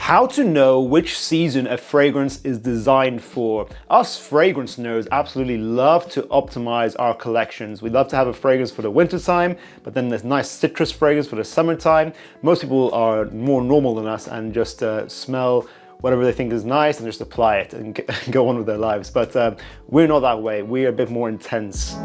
How to know which season a fragrance is designed for. Us fragrance nerds absolutely love to optimize our collections. We love to have a fragrance for the winter time, but then there's nice citrus fragrance for the summertime. Most people are more normal than us and just smell whatever they think is nice and just apply it and go on with their lives. But we're not that way. We're a bit more intense.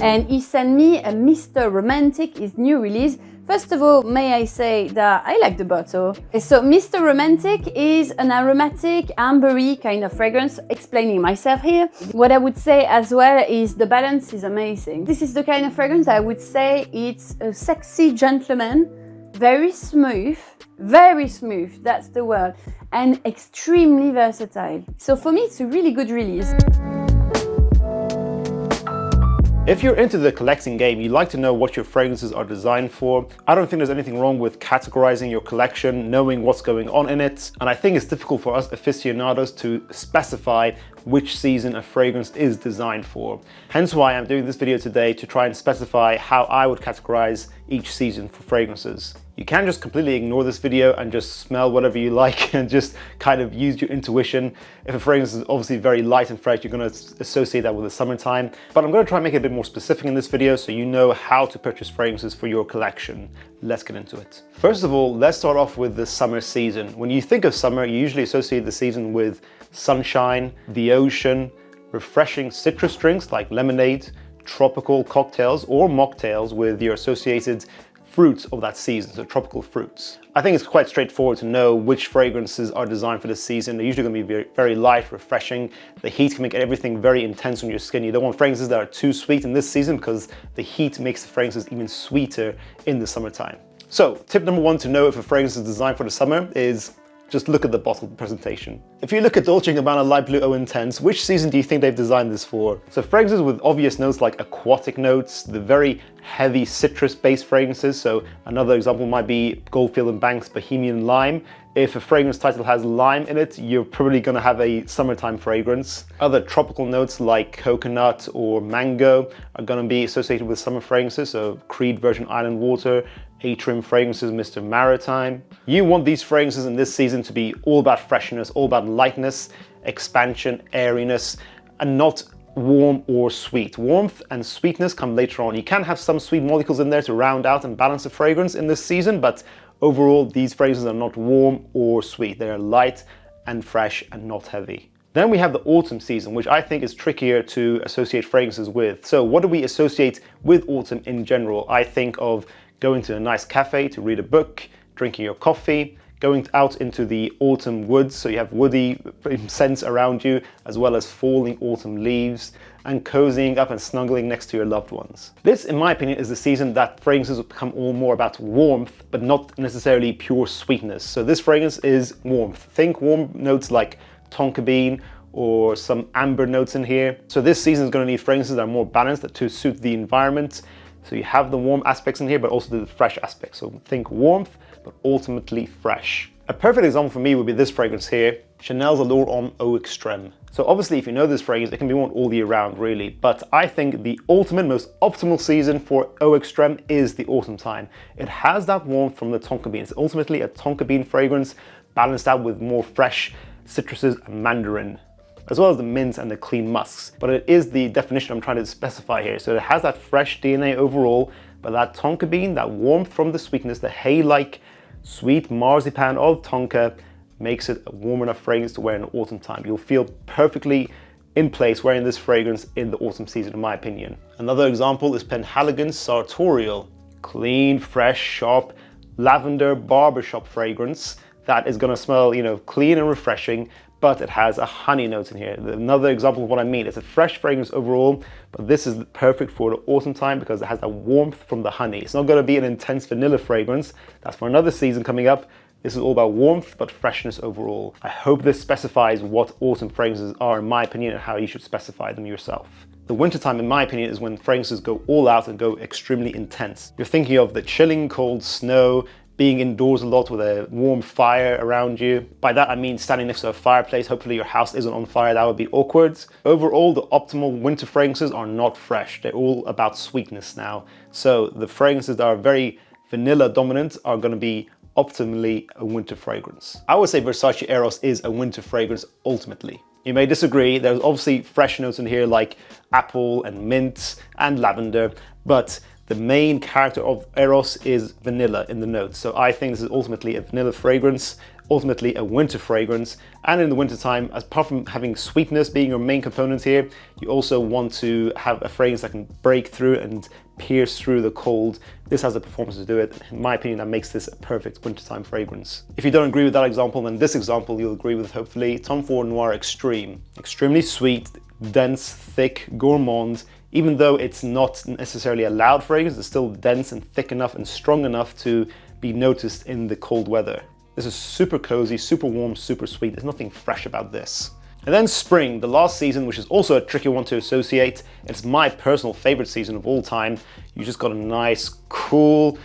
And he sent me a Mr. Romantic, his new release. First of all, may I say that I like the bottle. So Mr. Romantic is an aromatic, ambery kind of fragrance, explaining myself here. What I would say as well is the balance is amazing. This is the kind of fragrance I would say it's a sexy gentleman, very smooth, that's the word, and extremely versatile. So for me, it's a really good release. If you're into the collecting game, you like to know what your fragrances are designed for. I don't think there's anything wrong with categorizing your collection, knowing what's going on in it. And I think it's difficult for us aficionados to specify which season a fragrance is designed for. Hence why I'm doing this video today to try and specify how I would categorize each season for fragrances. You can just completely ignore this video and just smell whatever you like and just kind of use your intuition. If a fragrance is obviously very light and fresh, you're going to associate that with the summertime. But I'm going to try and make it a bit more specific in this video so you know how to purchase fragrances for your collection. Let's get into it. First of all, let's start off with the summer season. When you think of summer, you usually associate the season with sunshine, the ocean, refreshing citrus drinks like lemonade, tropical cocktails or mocktails with your associated fruits of that season, so tropical fruits. I think it's quite straightforward to know which fragrances are designed for this season. They're usually going to be very, very light, refreshing. The heat can make everything very intense on your skin. You don't want fragrances that are too sweet in this season because the heat makes the fragrances even sweeter in the summertime. So tip number one to know if a fragrance is designed for the summer is just look at the bottle presentation. If you look at Dolce & Gabbana Light Blue Eau Intense, which season do you think they've designed this for? So fragrances with obvious notes like aquatic notes, the very heavy citrus-based fragrances. So another example might be Goldfield and Banks Bohemian Lime. If a fragrance title has lime in it, you're probably gonna have a summertime fragrance. Other tropical notes like coconut or mango are gonna be associated with summer fragrances. So Creed Virgin Island Water, Atrium fragrances, Mr. Maritime. You want these fragrances in this season to be all about freshness, all about lightness, expansion, airiness, and not warm or sweet. Warmth and sweetness come later on. You can have some sweet molecules in there to round out and balance the fragrance in this season, but overall, these fragrances are not warm or sweet. They are light and fresh and not heavy. Then we have the autumn season, which I think is trickier to associate fragrances with. So what do we associate with autumn in general? I think of going to a nice cafe to read a book, drinking your coffee, going out into the autumn woods, so you have woody scents around you, as well as falling autumn leaves, and cozying up and snuggling next to your loved ones. This, in my opinion, is the season that fragrances will become all more about warmth, but not necessarily pure sweetness. So this fragrance is warmth. Think warm notes like tonka bean or some amber notes in here. So this season is going to need fragrances that are more balanced to suit the environment. So you have the warm aspects in here, but also the fresh aspects. So think warmth, but ultimately fresh. A perfect example for me would be this fragrance here, Chanel's Allure Homme Eau Extrême. So obviously, if you know this fragrance, it can be worn all year round, really. But I think the ultimate, most optimal season for Eau Extrême is the autumn time. It has that warmth from the tonka bean. It's ultimately a tonka bean fragrance, balanced out with more fresh citruses and mandarin, as well as the mints and the clean musks. But it is the definition I'm trying to specify here. So it has that fresh DNA overall, but that tonka bean, that warmth from the sweetness, the hay-like sweet marzipan of tonka makes it a warm enough fragrance to wear in the autumn time. You'll feel perfectly in place wearing this fragrance in the autumn season, in my opinion. Another example is Penhaligon's Sartorial. Clean, fresh, sharp, lavender barbershop fragrance that is gonna smell, clean and refreshing, but it has a honey note in here. Another example of what I mean. It's a fresh fragrance overall, but this is perfect for the autumn time because it has that warmth from the honey. It's not gonna be an intense vanilla fragrance. That's for another season coming up. This is all about warmth, but freshness overall. I hope this specifies what autumn fragrances are, in my opinion, and how you should specify them yourself. The wintertime, in my opinion, is when fragrances go all out and go extremely intense. You're thinking of the chilling cold snow, being indoors a lot with a warm fire around you. By that I mean standing next to a fireplace. Hopefully your house isn't on fire, that would be awkward. Overall, the optimal winter fragrances are not fresh. They're all about sweetness now. So the fragrances that are very vanilla dominant are going to be optimally a winter fragrance. I would say Versace Eros is a winter fragrance ultimately. You may disagree, there's obviously fresh notes in here like apple and mint and lavender, but the main character of Eros is vanilla in the notes. So I think this is ultimately a vanilla fragrance, ultimately a winter fragrance. And in the wintertime, apart from having sweetness being your main component here, you also want to have a fragrance that can break through and pierce through the cold. This has the performance to do it. In my opinion, that makes this a perfect wintertime fragrance. If you don't agree with that example, then this example you'll agree with hopefully. Tom Ford Noir Extreme. Extremely sweet, dense, thick, gourmand. Even though it's not necessarily a loud fragrance, it's still dense and thick enough and strong enough to be noticed in the cold weather. This is super cozy, super warm, super sweet. There's nothing fresh about this. And then spring, the last season, which is also a tricky one to associate. It's my personal favorite season of all time. You just got a nice, cool,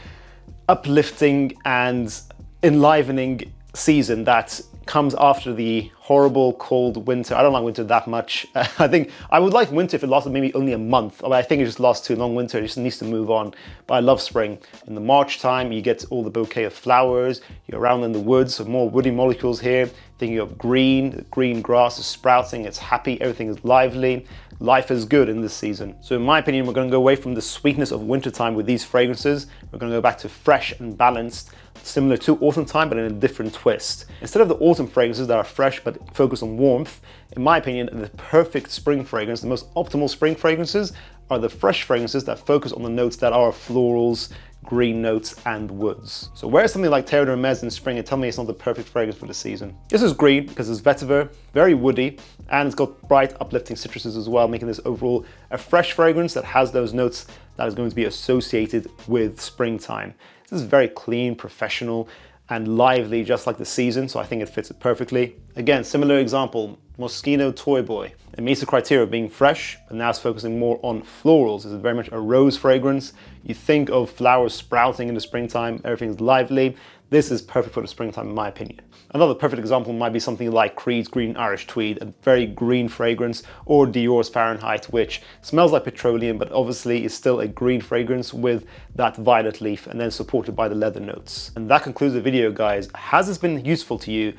uplifting and enlivening season that comes after the horrible cold winter. I don't like winter that much. I think I would like winter if it lasted maybe only a month. I think it just lasts too long. Winter, it just needs to move on. But I love spring. In the March time, you get all the bouquet of flowers. You're around in the woods, so more woody molecules here. Thinking of green, the green grass is sprouting, it's happy, everything is lively. Life is good in this season. So in my opinion, we're going to go away from the sweetness of wintertime with these fragrances. We're going to go back to fresh and balanced, similar to autumn time, but in a different twist. Instead of the autumn fragrances that are fresh but focus on warmth, in my opinion, the perfect spring fragrance, the most optimal spring fragrances are the fresh fragrances that focus on the notes that are florals, green notes and woods. So where's something like Terre D'Hermes in spring and tell me it's not the perfect fragrance for the season? This is green because it's vetiver, very woody, and it's got bright uplifting citruses as well, making this overall a fresh fragrance that has those notes that is going to be associated with springtime. This is very clean, professional, and lively, just like the season, so I think it fits it perfectly. Again, similar example, Moschino Toy Boy. It meets the criteria of being fresh, but now it's focusing more on florals. This is very much a rose fragrance. You think of flowers sprouting in the springtime, everything's lively. This is perfect for the springtime, in my opinion. Another perfect example might be something like Creed's Green Irish Tweed, a very green fragrance, or Dior's Fahrenheit, which smells like petroleum, but obviously is still a green fragrance with that violet leaf, and then supported by the leather notes. And that concludes the video, guys. Has this been useful to you?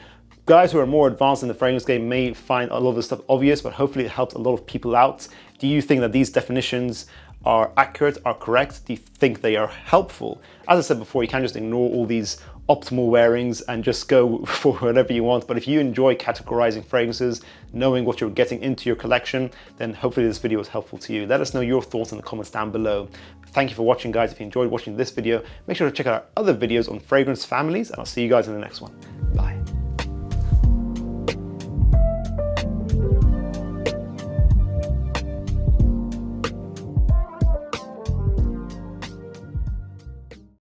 Guys who are more advanced in the fragrance game may find a lot of this stuff obvious, but hopefully it helps a lot of people out. Do you think that these definitions are accurate, are correct? Do you think they are helpful? As I said before, you can't just ignore all these optimal wearings and just go for whatever you want. But if you enjoy categorizing fragrances, knowing what you're getting into your collection, then hopefully this video was helpful to you. Let us know your thoughts in the comments down below. Thank you for watching, guys. If you enjoyed watching this video, make sure to check out our other videos on fragrance families, and I'll see you guys in the next one.